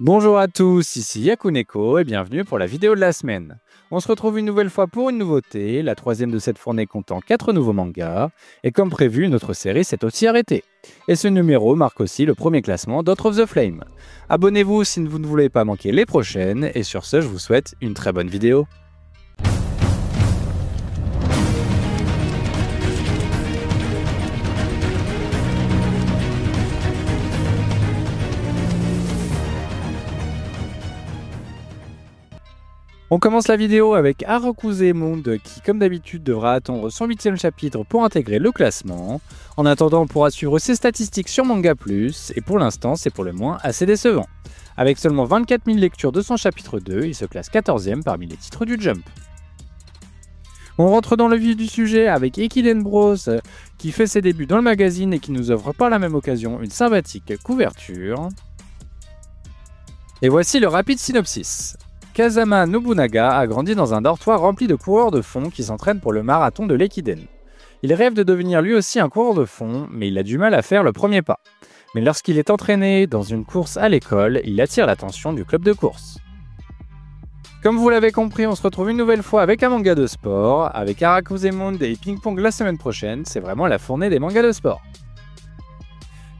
Bonjour à tous, ici Yakuneko et bienvenue pour la vidéo de la semaine. On se retrouve une nouvelle fois pour une nouveauté, la troisième de cette fournée comptant 4 nouveaux mangas, et comme prévu, notre série s'est aussi arrêtée. Et ce numéro marque aussi le premier classement d'Out of the Flame. Abonnez-vous si vous ne voulez pas manquer les prochaines, et sur ce, je vous souhaite une très bonne vidéo. On commence la vidéo avec Harakuzemon qui, comme d'habitude, devra attendre son 8e chapitre pour intégrer le classement. En attendant, on pourra suivre ses statistiques sur Manga Plus, et pour l'instant, c'est pour le moins assez décevant. Avec seulement 24 000 lectures de son chapitre 2, il se classe 14e parmi les titres du Jump. On rentre dans le vif du sujet avec Ekiden Bros qui fait ses débuts dans le magazine et qui nous offre par la même occasion une sympathique couverture. Et voici le rapide synopsis. Kazama Nobunaga a grandi dans un dortoir rempli de coureurs de fond qui s'entraînent pour le marathon de l'Ekiden. Il rêve de devenir lui aussi un coureur de fond, mais il a du mal à faire le premier pas. Mais lorsqu'il est entraîné dans une course à l'école, il attire l'attention du club de course. Comme vous l'avez compris, on se retrouve une nouvelle fois avec un manga de sport. Avec Harakuzemon et Ping Pong la semaine prochaine, c'est vraiment la fournée des mangas de sport.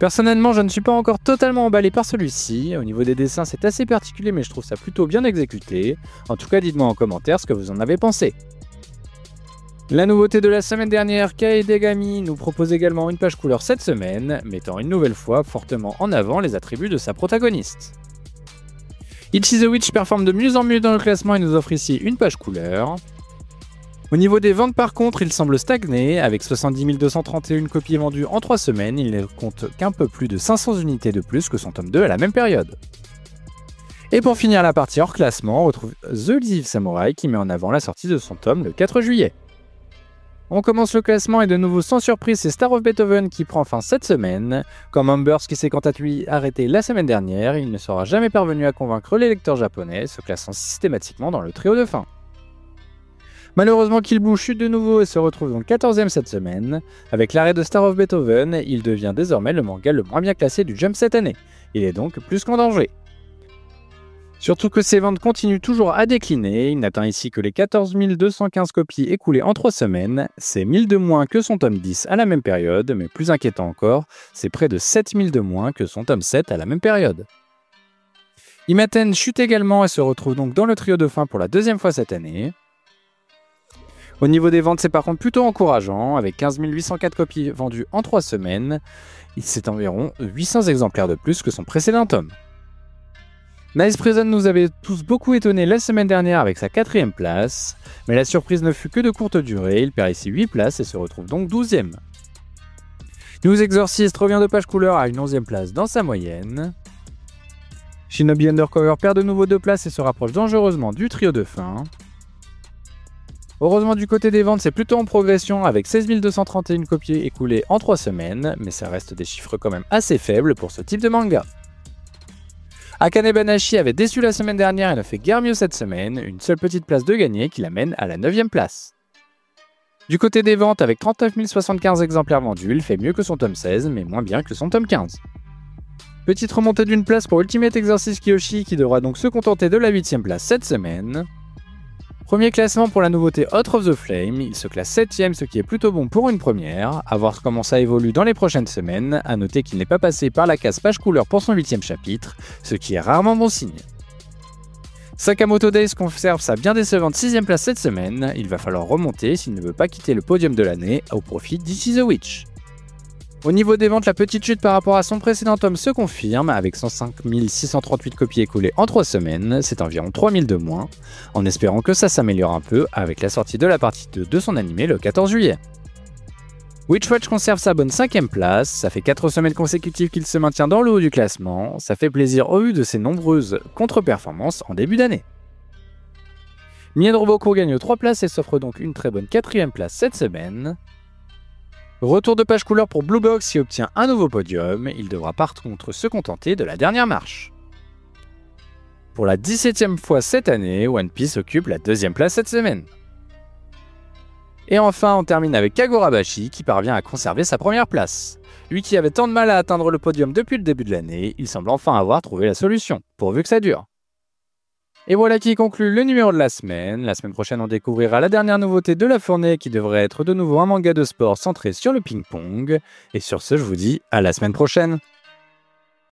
Personnellement, je ne suis pas encore totalement emballé par celui-ci. Au niveau des dessins, c'est assez particulier, mais je trouve ça plutôt bien exécuté. En tout cas, dites-moi en commentaire ce que vous en avez pensé. La nouveauté de la semaine dernière, Kaedegami nous propose également une page couleur cette semaine, mettant une nouvelle fois fortement en avant les attributs de sa protagoniste. Itchy the Witch performe de mieux en mieux dans le classement et nous offre ici une page couleur. Au niveau des ventes par contre, il semble stagner, avec 70 231 copies vendues en 3 semaines, il ne compte qu'un peu plus de 500 unités de plus que son tome 2 à la même période. Et pour finir la partie hors classement, on retrouve The Live Samurai qui met en avant la sortie de son tome le 4 juillet. On commence le classement et de nouveau sans surprise, c'est Star of Beethoven qui prend fin cette semaine. Comme Humbers qui s'est quant à lui arrêté la semaine dernière, il ne sera jamais parvenu à convaincre les lecteurs japonais, se classant systématiquement dans le trio de fin. Malheureusement, Kill Bill chute de nouveau et se retrouve donc 14e cette semaine. Avec l'arrêt de Star of Beethoven, il devient désormais le manga le moins bien classé du Jump cette année. Il est donc plus qu'en danger. Surtout que ses ventes continuent toujours à décliner, il n'atteint ici que les 14 215 copies écoulées en 3 semaines, c'est 1000 de moins que son tome 10 à la même période, mais plus inquiétant encore, c'est près de 7000 de moins que son tome 7 à la même période. Imaten chute également et se retrouve donc dans le trio de fin pour la deuxième fois cette année. Au niveau des ventes, c'est par contre plutôt encourageant, avec 15 804 copies vendues en 3 semaines, c'est environ 800 exemplaires de plus que son précédent tome. Nice Prison nous avait tous beaucoup étonnés la semaine dernière avec sa 4e place, mais la surprise ne fut que de courte durée, il perd ici 8 places et se retrouve donc 12e. News Exorcist revient de page couleur à une 11e place dans sa moyenne. Shinobi Undercover perd de nouveau 2 places et se rapproche dangereusement du trio de fin. Heureusement du côté des ventes, c'est plutôt en progression avec 16 231 copies écoulées en 3 semaines, mais ça reste des chiffres quand même assez faibles pour ce type de manga. Akane Banashi avait déçu la semaine dernière et ne fait guère mieux cette semaine, une seule petite place de gagné qui l'amène à la 9e place. Du côté des ventes, avec 39 075 exemplaires vendus, il fait mieux que son tome 16, mais moins bien que son tome 15. Petite remontée d'une place pour Ultimate Exorcist Kiyoshi qui devra donc se contenter de la 8e place cette semaine. Premier classement pour la nouveauté Out of the Flame, il se classe 7ème, ce qui est plutôt bon pour une première. À voir comment ça évolue dans les prochaines semaines, à noter qu'il n'est pas passé par la case page couleur pour son 8ème chapitre, ce qui est rarement bon signe. Sakamoto Days conserve sa bien décevante 6ème place cette semaine, il va falloir remonter s'il ne veut pas quitter le podium de l'année au profit d'Itchy the Witch. Au niveau des ventes, la petite chute par rapport à son précédent tome se confirme, avec 105 638 copies écoulées en 3 semaines, c'est environ 3000 de moins, en espérant que ça s'améliore un peu avec la sortie de la partie 2 de son animé le 14 juillet. Witch Watch conserve sa bonne 5ème place, ça fait 4 semaines consécutives qu'il se maintient dans le haut du classement, ça fait plaisir au vu de ses nombreuses contre-performances en début d'année. Mien Roboco gagne 3 places et s'offre donc une très bonne 4ème place cette semaine. Retour de page couleur pour Blue Box qui obtient un nouveau podium, il devra par contre se contenter de la dernière marche. Pour la 17ème fois cette année, One Piece occupe la 2ème place cette semaine. Et enfin, on termine avec Kagorabashi qui parvient à conserver sa première place. Lui qui avait tant de mal à atteindre le podium depuis le début de l'année, il semble enfin avoir trouvé la solution, pourvu que ça dure. Et voilà qui conclut le numéro de la semaine. La semaine prochaine, on découvrira la dernière nouveauté de la fournée qui devrait être de nouveau un manga de sport centré sur le ping-pong. Et sur ce, je vous dis à la semaine prochaine.